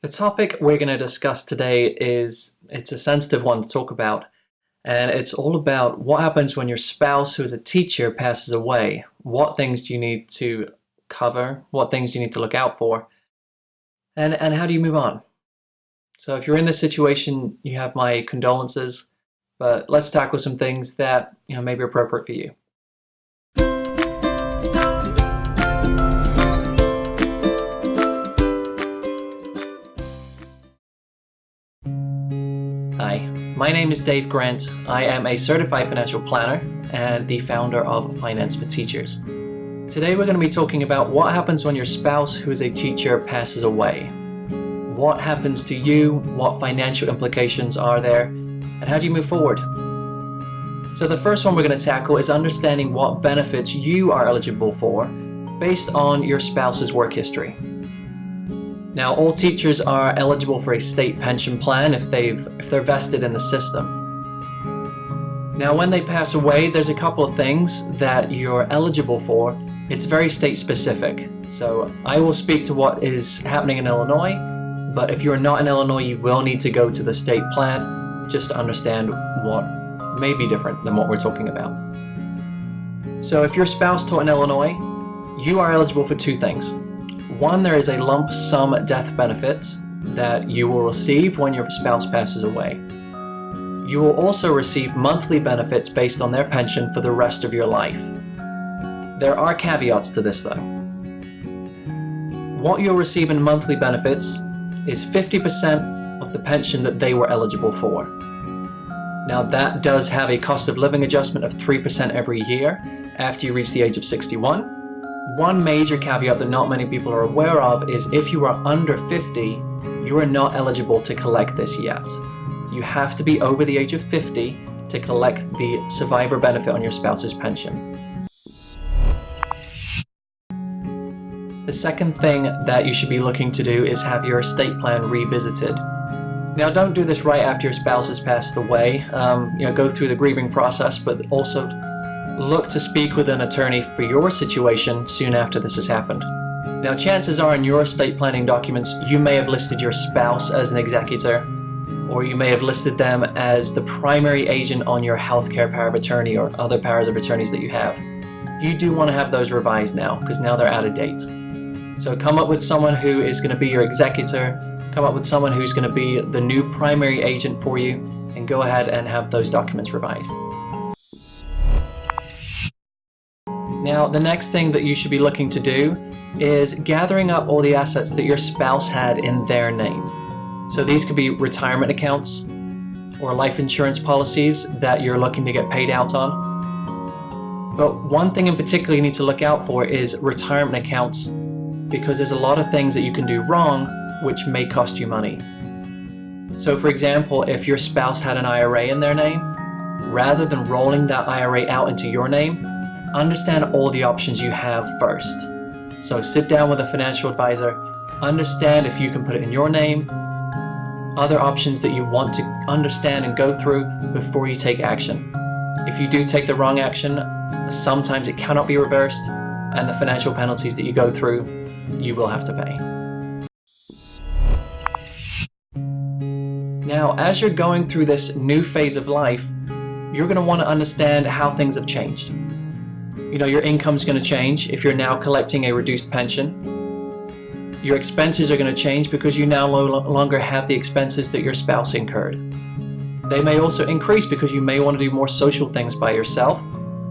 The topic we're going to discuss today it's a sensitive one to talk about, and it's all about what happens when your spouse who is a teacher passes away. What things do you need to cover? What things do you need to look out for? And how do you move on? So if you're in this situation, you have my condolences, but let's tackle some things that, may be appropriate for you. Hi, my name is Dave Grant. I am a certified financial planner and the founder of Finance for Teachers. Today we're going to be talking about what happens when your spouse who is a teacher passes away. What happens to you, what financial implications are there, and how do you move forward? So the first one we're going to tackle is understanding what benefits you are eligible for based on your spouse's work history. Now, all teachers are eligible for a state pension plan if they're vested in the system. Now, when they pass away, there's a couple of things that you're eligible for. It's very state specific. So I will speak to what is happening in Illinois, but if you're not in Illinois, you will need to go to the state plan just to understand what may be different than what we're talking about. So if your spouse taught in Illinois, you are eligible for two things. One, there is a lump sum death benefit that you will receive when your spouse passes away. You will also receive monthly benefits based on their pension for the rest of your life. There are caveats to this though. What you'll receive in monthly benefits is 50% of the pension that they were eligible for. Now that does have a cost of living adjustment of 3% every year after you reach the age of 61. One major caveat that not many people are aware of is if you are under 50, you are not eligible to collect this yet. You have to be over the age of 50 to collect the survivor benefit on your spouse's pension. The second thing that you should be looking to do is have your estate plan revisited. Now, don't do this right after your spouse has passed away. Go through the grieving process, but also look to speak with an attorney for your situation soon after this has happened. Now, chances are in your estate planning documents, you may have listed your spouse as an executor, or you may have listed them as the primary agent on your healthcare power of attorney or other powers of attorneys that you have. You do want to have those revised now, because now they're out of date. So come up with someone who is going to be your executor, come up with someone who's going to be the new primary agent for you, and go ahead and have those documents revised. Now, the next thing that you should be looking to do is gathering up all the assets that your spouse had in their name. So these could be retirement accounts or life insurance policies that you're looking to get paid out on. But one thing in particular you need to look out for is retirement accounts, because there's a lot of things that you can do wrong which may cost you money. So for example, if your spouse had an IRA in their name, rather than rolling that IRA out into your name, understand all the options you have first. So sit down with a financial advisor, understand if you can put it in your name, other options that you want to understand and go through before you take action. If you do take the wrong action, sometimes it cannot be reversed, and the financial penalties that you go through, you will have to pay. Now, as you're going through this new phase of life, you're going to want to understand how things have changed. Your income's going to change if you're now collecting a reduced pension. Your expenses are going to change because you now no longer have the expenses that your spouse incurred. They may also increase because you may want to do more social things by yourself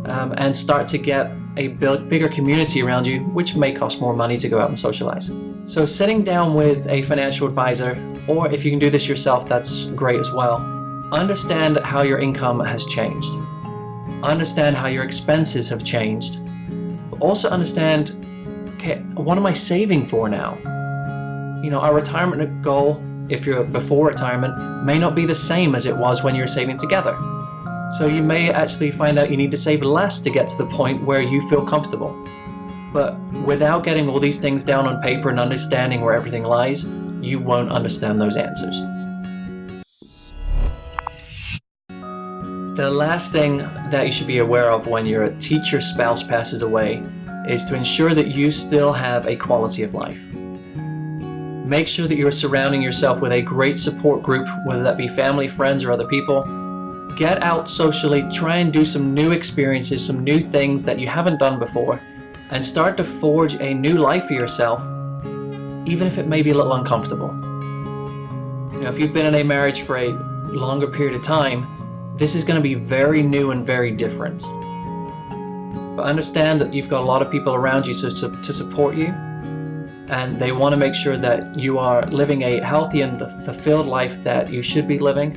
and start to get a bigger community around you, which may cost more money to go out and socialize. So sitting down with a financial advisor, or if you can do this yourself, that's great as well. Understand how your income has changed. Understand how your expenses have changed, but also understand, okay, what am I saving for now? Our retirement goal, if you're before retirement, may not be the same as it was when you're saving together. So you may actually find out you need to save less to get to the point where you feel comfortable. But without getting all these things down on paper and understanding where everything lies, you won't understand those answers. The last thing that you should be aware of when your teacher spouse passes away is to ensure that you still have a quality of life. Make sure that you're surrounding yourself with a great support group, whether that be family, friends, or other people. Get out socially, try and do some new experiences, some new things that you haven't done before, and start to forge a new life for yourself, even if it may be a little uncomfortable. You know, if you've been in a marriage for a longer period of time, this is going to be very new and very different. But understand that you've got a lot of people around you to support you, and they want to make sure that you are living a healthy and fulfilled life that you should be living,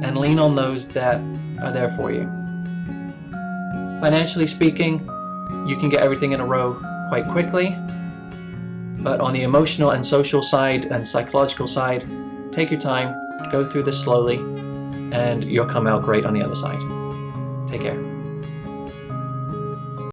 and lean on those that are there for you. Financially speaking, you can get everything in a row quite quickly, but on the emotional and social side and psychological side, take your time, go through this slowly, and you'll come out great on the other side. Take care.